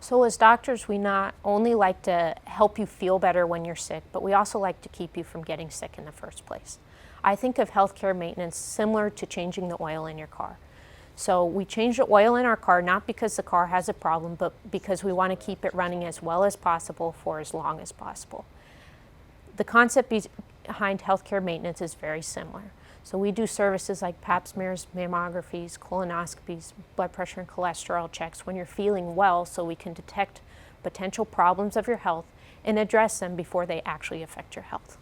So as doctors, we not only like to help you feel better when you're sick, but we also like to keep you from getting sick in the first place. I think of healthcare maintenance similar to changing the oil in your car. So we change the oil in our car not because the car has a problem, but because we want to keep it running as well as possible for as long as possible. The concept behind healthcare maintenance is very similar. So we do services like pap smears, mammographies, colonoscopies, blood pressure and cholesterol checks when you're feeling well, so we can detect potential problems of your health and address them before they actually affect your health.